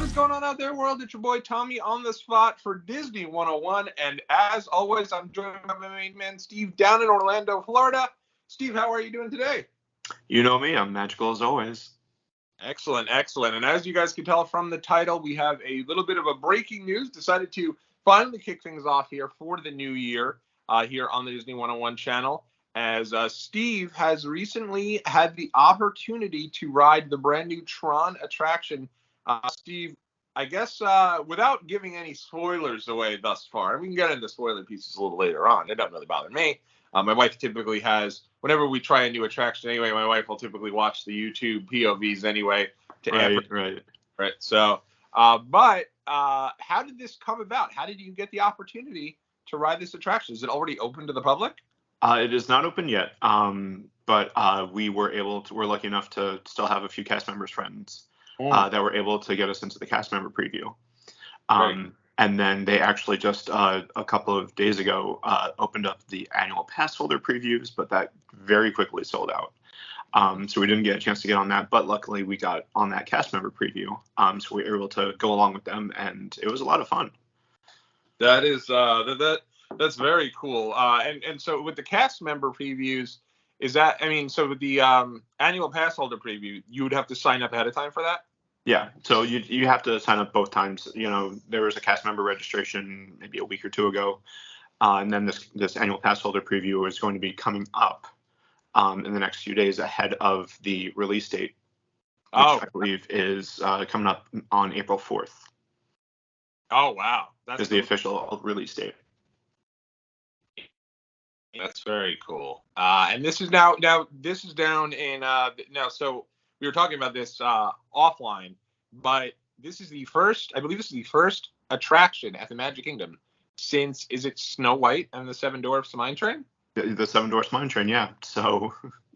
What is going on out there, world? It's your boy Tommy on the spot for Disney 101. And as always, I'm joined by my main man, Steve, down in Orlando, Florida. Steve, how are you doing today? You know me, I'm magical as always. Excellent, excellent. And as you guys can tell from the title, we have a little bit of a breaking news. Decided to finally kick things off here for the new year here on the Disney 101 channel, as Steve has recently had the opportunity to ride the brand new TRON attraction. Steve, I guess without giving any spoilers away thus far, and we can get into spoiler pieces a little later on. It doesn't really bother me. My wife typically has, whenever we try a new attraction anyway, my wife will typically watch the YouTube POVs anyway. Right. So, but how did this come about? How did you get the opportunity to ride this attraction? Is it already open to the public? It is not open yet, but we're lucky enough to still have a few cast members' friends that were able to get us into the cast member preview. And then they actually just a couple of days ago opened up the annual pass holder previews, but that very quickly sold out. So we didn't get a chance to get on that, but luckily we got on that cast member preview. So we were able to go along with them, and it was a lot of fun. That is that's very cool. And so with the cast member previews, is that, I mean, so with the annual pass holder preview, you would have to sign up ahead of time for that? Yeah, so you have to sign up both times. You know, there was a cast member registration maybe a week or two ago, and then this annual pass holder preview is going to be coming up in the next few days ahead of the release date, which I believe is coming up on April 4th. Oh, wow. That's the official release date. That's very cool. And this is now this is down in so we were talking about this offline, but this is the first, I believe this is the first attraction at the Magic Kingdom since, is it Snow White and the Seven Dwarfs Mine Train? The Seven Dwarfs Mine Train, yeah. So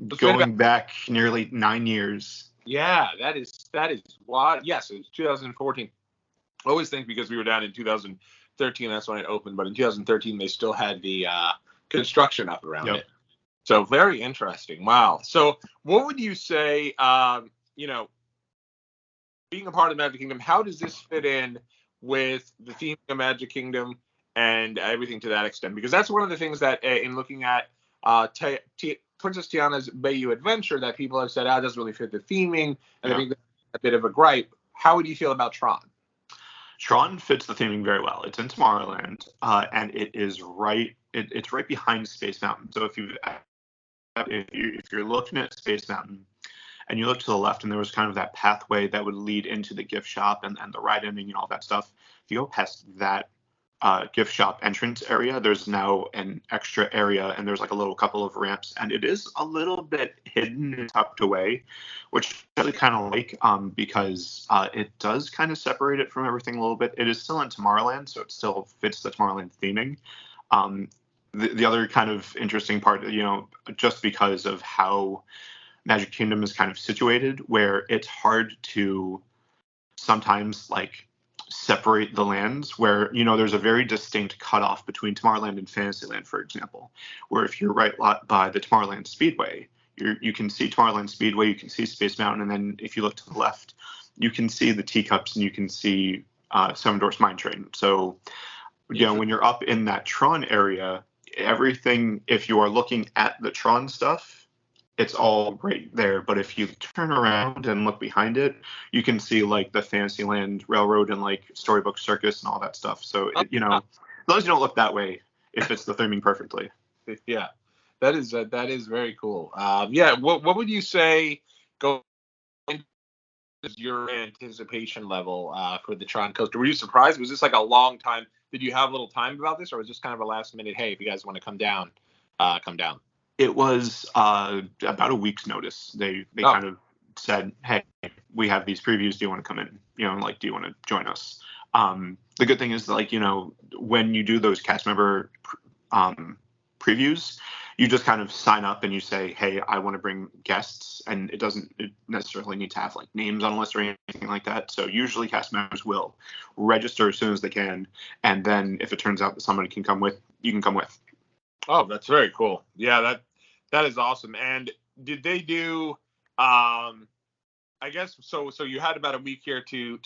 going back nearly 9 years. Yeah, that is wild. Yes, it was 2014. I always think because we were down in 2013, that's when it opened, but in 2013 they still had the construction up around it. So very interesting. Wow. So what would you say, being a part of the Magic Kingdom, how does this fit in with the theme of Magic Kingdom and everything to that extent? Because that's one of the things that in looking at Princess Tiana's Bayou Adventure that people have said, it doesn't really fit the theming. And I think that's a bit of a gripe. How would you feel about Tron? Tron fits the theming very well. It's in Tomorrowland, and it is it's right behind Space Mountain. So if you're looking at Space Mountain and you look to the left, and there was kind of that pathway that would lead into the gift shop and the ride ending and all that stuff. If you go past that gift shop entrance area, there's now an extra area, and there's like a little couple of ramps, and it is a little bit hidden and tucked away, which I really kind of like because it does kind of separate it from everything a little bit. It is still in Tomorrowland, so it still fits the Tomorrowland theming. The other kind of interesting part, just because of how Magic Kingdom is kind of situated, where it's hard to sometimes like separate the lands, where there's a very distinct cutoff between Tomorrowland and Fantasyland, for example, where if you're right by the Tomorrowland Speedway, you can see Tomorrowland Speedway, you can see Space Mountain, and then if you look to the left, you can see the teacups and you can see Seven Dwarfs Mine Train. So when you're up in that Tron area, everything, if you are looking at the Tron stuff, it's all right there. But if you turn around and look behind it, you can see like the Fantasyland Railroad and like Storybook Circus and all that stuff. So as long as you don't look that way, it fits the theming perfectly. Yeah, that is very cool. What would you say is your anticipation level for the Tron coaster? Were you surprised? Was this like a long time? Did you have a little time about this, or was this kind of a last minute, hey, if you guys want to come down, come down? It was about a week's notice. They kind of said, hey, we have these previews. Do you want to come in? Do you want to join us? The good thing is, when you do those cast member previews, you just kind of sign up and you say, hey, I want to bring guests, and it doesn't necessarily need to have like names on a list or anything like that. So usually cast members will register as soon as they can, and then if it turns out that somebody can come with, you can come with. Oh, that's very cool. Yeah, that is awesome. And did they do I guess so you had about a week here to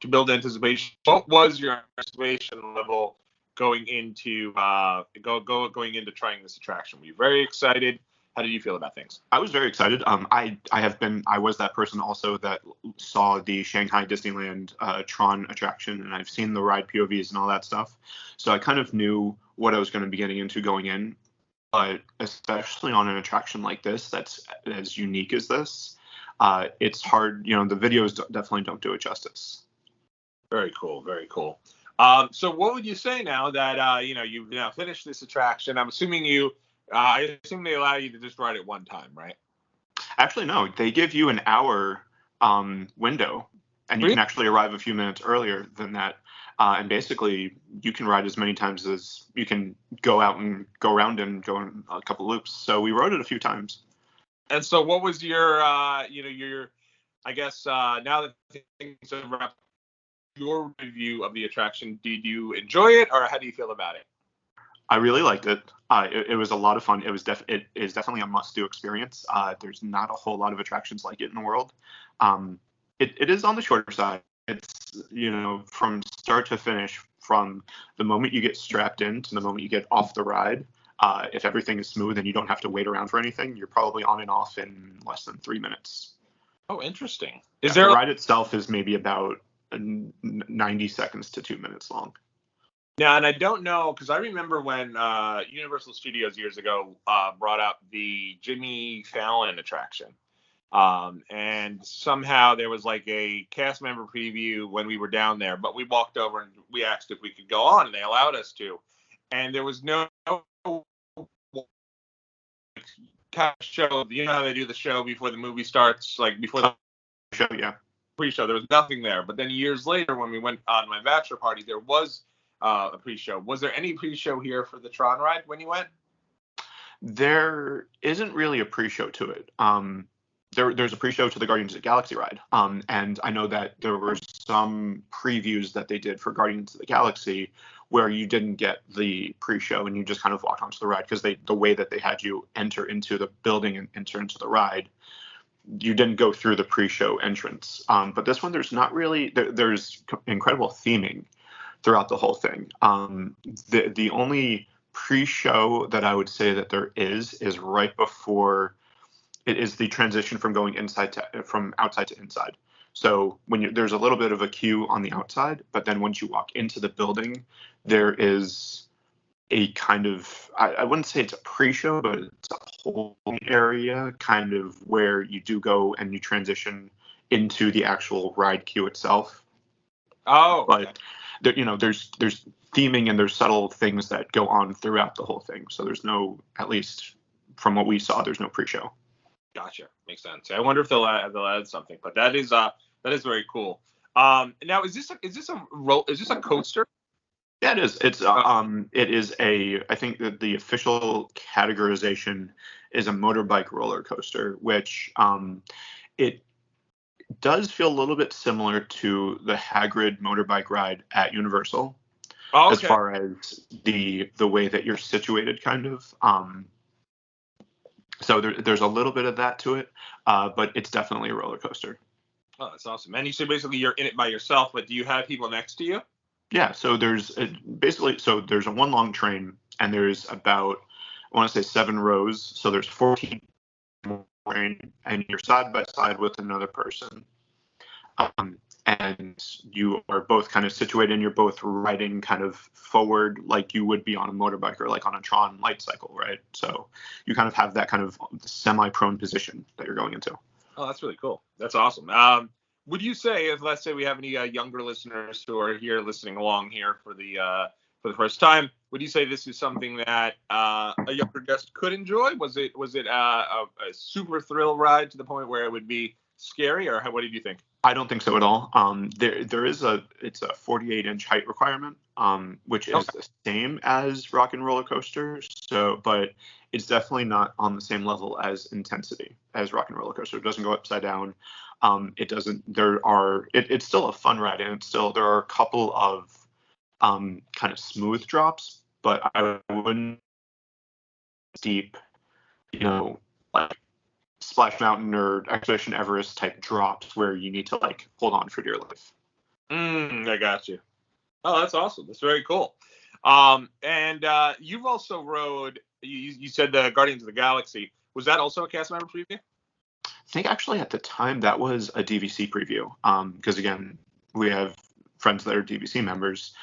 to build anticipation. What was your anticipation level going into going into trying this attraction? Were you very excited? How did you feel about things? I was very excited. I was that person also that saw the Shanghai Disneyland Tron attraction, and I've seen the ride POVs and all that stuff. So I kind of knew what I was going to be getting into going in. But especially on an attraction like this, that's as unique as this, it's hard. The videos definitely don't do it justice. Very cool. Very cool. So what would you say now that you've now finished this attraction? I'm assuming I assume they allow you to just ride it one time, right? Actually, no. They give you an hour window, and you Really? can actually arrive a few minutes earlier than that. And basically, you can ride as many times as you can go out and go around and go in a couple loops. So we rode it a few times. And so what was your I guess now that things have wrapped, your review of the attraction, did you enjoy it, or how do you feel about it? I really liked it. It was a lot of fun. It is definitely a must-do experience. There's not a whole lot of attractions like it in the world. It is on the shorter side. It's, from start to finish, from the moment you get strapped in to the moment you get off the ride. If everything is smooth and you don't have to wait around for anything, you're probably on and off in less than 3 minutes. Oh, interesting. The ride itself is maybe about 90 seconds to 2 minutes long. Yeah, and I don't know, because I remember when Universal Studios years ago brought up the Jimmy Fallon attraction. And somehow there was like a cast member preview when we were down there, but we walked over and we asked if we could go on, and they allowed us to. And there was no kind of show. You know how they do the show before the movie starts, like before the show, yeah. Pre-show. There was nothing there. But then years later, when we went on my bachelor party, there was a pre-show. Was there any pre-show here for the Tron ride when you went? There isn't really a pre-show to it. There's a pre-show to the Guardians of the Galaxy ride. And I know that there were some previews that they did for Guardians of the Galaxy where you didn't get the pre-show and you just kind of walked onto the ride, because the way that they had you enter into the building and enter into the ride, you didn't go through the pre-show entrance. But this one, there's not really, there's incredible theming throughout the whole thing. The only pre-show that I would say that there is right before it is the transition from going from outside to inside. So there's a little bit of a queue on the outside, but then once you walk into the building, there is a kind of, I wouldn't say it's a pre-show, but it's a whole area kind of where you do go and you transition into the actual ride queue itself. Oh, but okay. There's theming and there's subtle things that go on throughout the whole thing. So there's no, at least from what we saw, there's no pre-show. Gotcha. Makes sense. I wonder if they'll add something, but that is very cool. Now is this a coaster? Yeah, it is. It is I think that the official categorization is a motorbike roller coaster, which it does feel a little bit similar to the Hagrid motorbike ride at Universal. Oh, okay. As far as the way that you're situated, kind of. So there's a little bit of that to it, but it's definitely a roller coaster. Oh, that's awesome. And you said basically you're in it by yourself, but do you have people next to you? Yeah, so there's there's a one long train, and there's about, I want to say 7 rows. So there's 14 train, and you're side by side with another person. And you are both kind of situated, and you're both riding kind of forward like you would be on a motorbike or like on a Tron Lightcycle, right? So you kind of have that kind of semi-prone position that you're going into. Oh, that's really cool. That's awesome. Would you say, if let's say we have any younger listeners who are here listening along here for the first time, would you say this is something that a younger guest could enjoy? Was it a super thrill ride to the point where it would be scary, or what did you think? I don't think so at all. It's a 48-inch height requirement, which is the same as Rock and Roller Coaster. So, but it's definitely not on the same level as intensity as Rock and Roller Coaster. It doesn't go upside down. It doesn't. It's still a fun ride, and there are a couple of kind of smooth drops, but I wouldn't deep, like Splash Mountain or Expedition Everest type drops where you need to like hold on for dear life. I got you. Oh, that's awesome. That's very cool. And you've also rode. You said the Guardians of the Galaxy. Was that also a cast member preview? I think actually at the time that was a DVC preview. Because again, we have friends that are DVC members,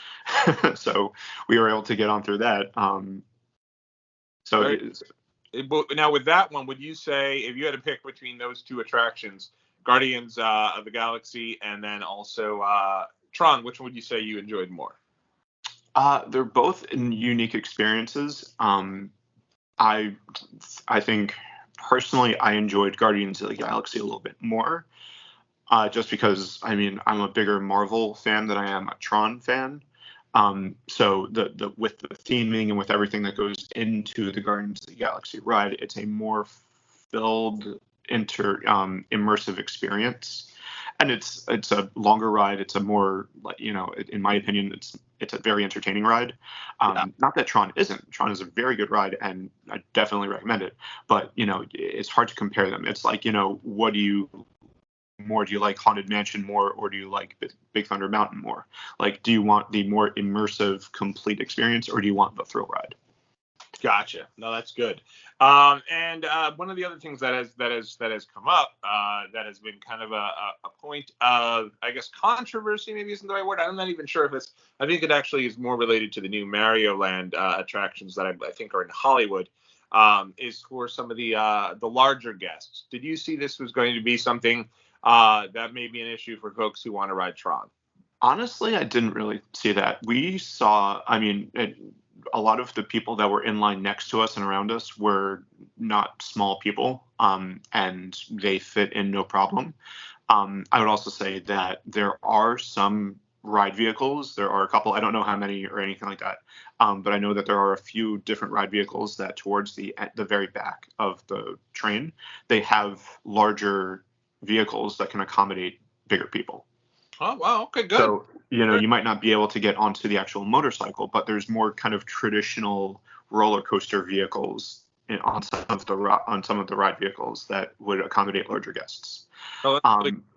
so we were able to get on through that. So Very, now with that one, would you say if you had to pick between those two attractions, Guardians of the Galaxy and then also Tron, which one would you say you enjoyed more? They're both in unique experiences. I think personally I enjoyed Guardians of the Galaxy a little bit more, just because I mean I'm a bigger Marvel fan than I am a Tron fan. So the with the theming and with everything that goes into the Guardians of the Galaxy ride, it's a more filled, immersive experience, and it's a longer ride. It's a more, like, in my opinion, it's a very entertaining ride. Not that Tron isn't. Tron is a very good ride, and I definitely recommend it. But it's hard to compare them. It's like, what do you more? Do you like Haunted Mansion more, or do you like Big Thunder Mountain more? Like, do you want the more immersive, complete experience, or do you want the thrill ride? Gotcha. No, that's good. And one of the other things that has come up, that has been kind of a point of, I guess, controversy, maybe isn't the right word. I'm not even sure if it's. I think it actually is more related to the new Mario Land attractions that I think are in Hollywood. Is for some of the larger guests. Did you see this was going to be something that may be an issue for folks who want to ride Tron? Honestly, I didn't really see that. We saw, I mean, a lot of the people that were in line next to us and around us were not small people, and they fit in no problem. I would also say that there are some ride vehicles. There are a couple, I don't know how many or anything like that, but I know that there are a few different ride vehicles that towards the very back of the train, they have larger vehicles that can accommodate bigger people. Oh, wow. Okay, good. So, you might not be able to get onto the actual motorcycle, but there's more kind of traditional roller coaster vehicles on some of the ride vehicles that would accommodate larger guests. Oh,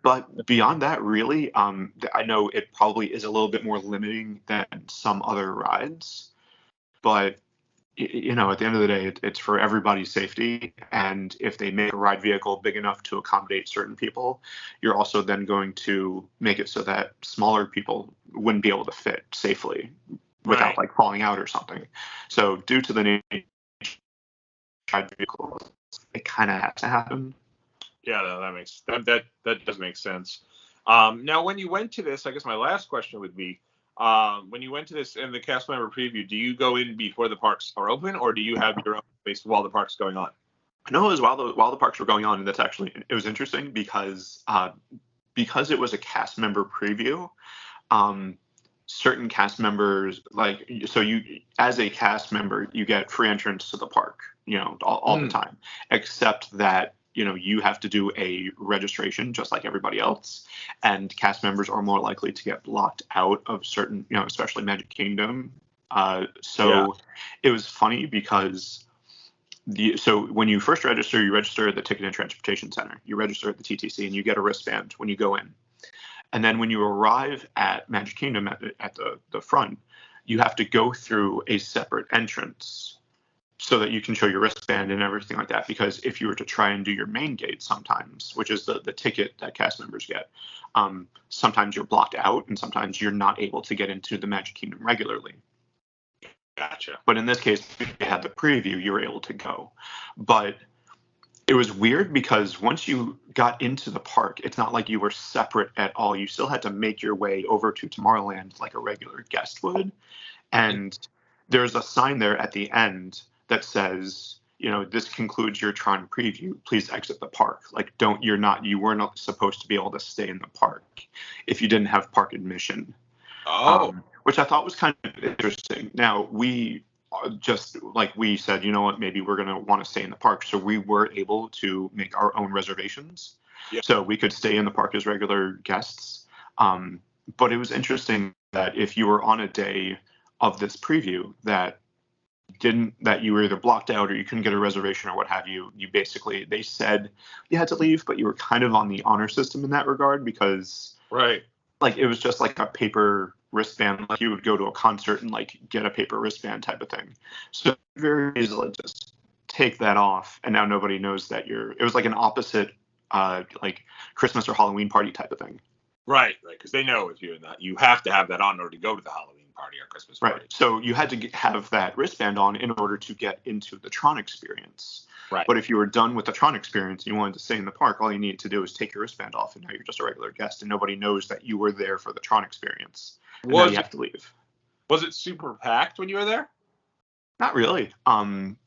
But beyond that, really, I know it probably is a little bit more limiting than some other rides, but at the end of the day, it's for everybody's safety. And if they make a ride vehicle big enough to accommodate certain people, you're also then going to make it so that smaller people wouldn't be able to fit safely without like falling out or something. So due to the nature of ride vehicles, it kind of has to happen. Yeah, no, that does make sense. Now, when you went to this, I guess my last question would be, when you went to this in the cast member preview, do you go in before the parks are open, or do you have your own space while the park's going on? No, it was while the parks were going on, and it was interesting because it was a cast member preview. Certain cast members, so you, as a cast member, you get free entrance to the park, all the time, except that you have to do a registration just like everybody else, and cast members are more likely to get blocked out of certain, especially Magic Kingdom. It was funny because so when you first register, you register at the Ticket and Transportation Center, you register at the TTC, and you get a wristband when you go in. And then when you arrive at Magic Kingdom at the front, you have to go through a separate entrance so that you can show your wristband and everything like that. Because if you were to try and do your main gate sometimes, which is the ticket that cast members get, sometimes you're blocked out and sometimes you're not able to get into the Magic Kingdom regularly. Gotcha. But in this case, if you had the preview, you were able to go. But it was weird because once you got into the park, it's not like you were separate at all. You still had to make your way over to Tomorrowland like a regular guest would. And there's a sign there at the end that says, this concludes your Tron preview. Please exit the park. Like, you were not supposed to be able to stay in the park if you didn't have park admission. Which I thought was kind of interesting. Now, we just like we said, maybe we're going to want to stay in the park. So we were able to make our own reservations. Yeah. So we could stay in the park as regular guests. But it was interesting that if you were on a day of this preview that you were either blocked out or you couldn't get a reservation or what have you, they said you had to leave, but you were kind of on the honor system in that regard because like it was just like a paper wristband, like you would go to a concert and like get a paper wristband type of thing. So very easily just take that off, and now nobody knows that you're. It was like an opposite, like Christmas or Halloween party type of thing. Right, because they know if you're not, you have to have that on in order to go to the Halloween party or Christmas party. Right. So you had to have that wristband on in order to get into the Tron experience. Right. But if you were done with the Tron experience and you wanted to stay in the park, all you needed to do is take your wristband off, and now you're just a regular guest, and nobody knows that you were there for the Tron experience. And now you have to leave. Was it super packed when you were there? Not really. And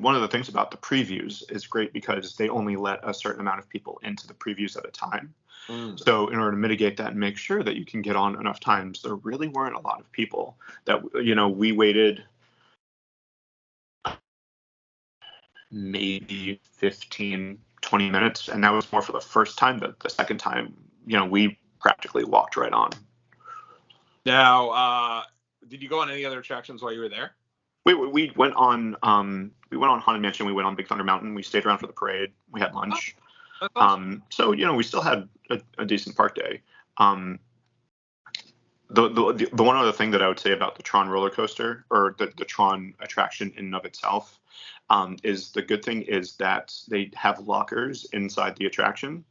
one of the things about the previews is great because they only let a certain amount of people into the previews at a time. So in order to mitigate that and make sure that you can get on enough times, there really weren't a lot of people. That, we waited maybe 15, 20 minutes, and that was more for the first time. The second time, we practically walked right on. Now, did you go on any other attractions while you were there? We went on Haunted Mansion. We went on Big Thunder Mountain. We stayed around for the parade. We had lunch. Oh, that's awesome. So we still had a decent park day. The one other thing that I would say about the Tron roller coaster, or the Tron attraction in and of itself, is the good thing is that they have lockers inside the attraction.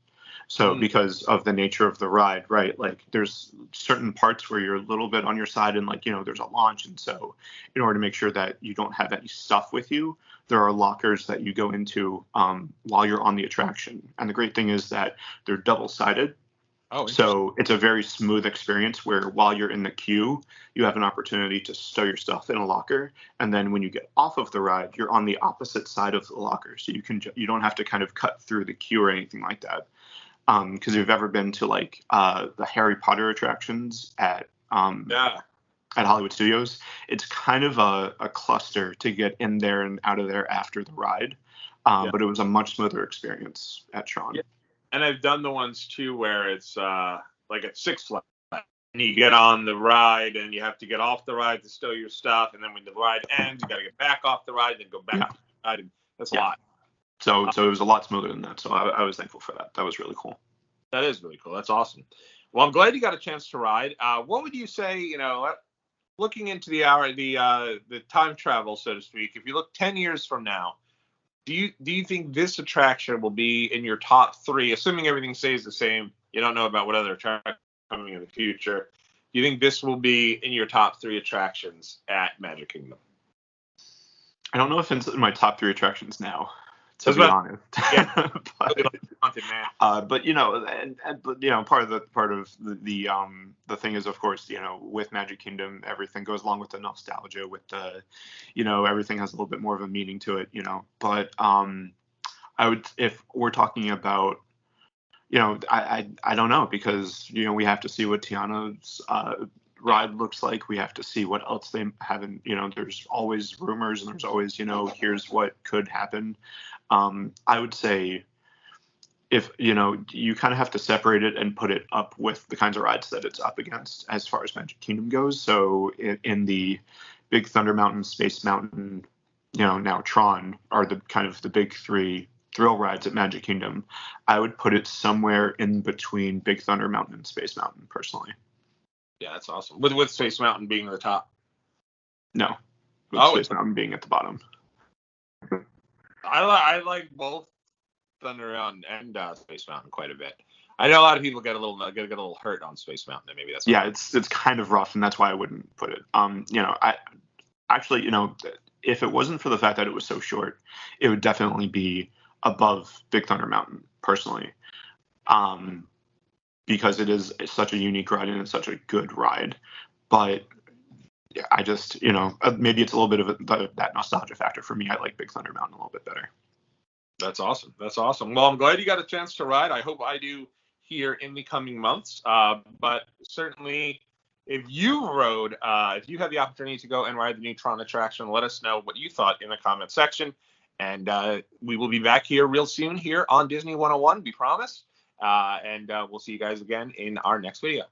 So because of the nature of the ride, right? Like there's certain parts where you're a little bit on your side, and like, there's a launch. And so in order to make sure that you don't have any stuff with you, there are lockers that you go into while you're on the attraction. And the great thing is that they're double-sided. Oh, so it's a very smooth experience where while you're in the queue, you have an opportunity to stow your stuff in a locker. And then when you get off of the ride, you're on the opposite side of the locker. So you don't have to kind of cut through the queue or anything like that. Because if you've ever been to like the Harry Potter attractions at Hollywood Studios, it's kind of a cluster to get in there and out of there after the ride. But it was a much smoother experience at Tron. Yeah. And I've done the ones too where it's like at Six Flags, and you get on the ride and you have to get off the ride to stow your stuff, and then when the ride ends, you got to get back off the ride, then go back to the ride, and that's a lot. So it was a lot smoother than that. So I was thankful for that. That was really cool. That is really cool. That's awesome. Well, I'm glad you got a chance to ride. What would you say, looking into the time travel, so to speak, if you look 10 years from now, do you think this attraction will be in your top 3, assuming everything stays the same? You don't know about what other attractions are coming in the future. Do you think this will be in your top 3 attractions at Magic Kingdom? I don't know if it's in my top 3 attractions now, to be honest. Yeah. But part of the thing is, of course, with Magic Kingdom, everything goes along with the nostalgia, with the, everything has a little bit more of a meaning to it, But I would, if we're talking about, I don't know, because we have to see what Tiana's ride looks like. We have to see what else they haven't. There's always rumors, and there's always here's what could happen. I would say, if you kind of have to separate it and put it up with the kinds of rides that it's up against as far as Magic Kingdom goes. So in the Big Thunder Mountain, Space Mountain, now Tron are the kind of the big 3 thrill rides at Magic Kingdom. I would put it somewhere in between Big Thunder Mountain and Space Mountain, personally. Yeah, that's awesome. With Space Mountain being at the top. No, Space Mountain being at the bottom. I like both Thunder Mountain and Space Mountain quite a bit. I know a lot of people get a little hurt on Space Mountain, and maybe that's it's kind of rough, and that's why I wouldn't put it. I actually, if it wasn't for the fact that it was so short, it would definitely be above Big Thunder Mountain, personally. Because it is such a unique ride and it's such a good ride. But yeah, I just, maybe it's a little bit of that nostalgia factor for me. I like Big Thunder Mountain a little bit better. That's awesome. That's awesome. Well, I'm glad you got a chance to ride. I hope I do here in the coming months. But certainly, if you had the opportunity to go and ride the new Tron attraction, let us know what you thought in the comment section. And we will be back here real soon here on Disney 101, we promise. And we'll see you guys again in our next video.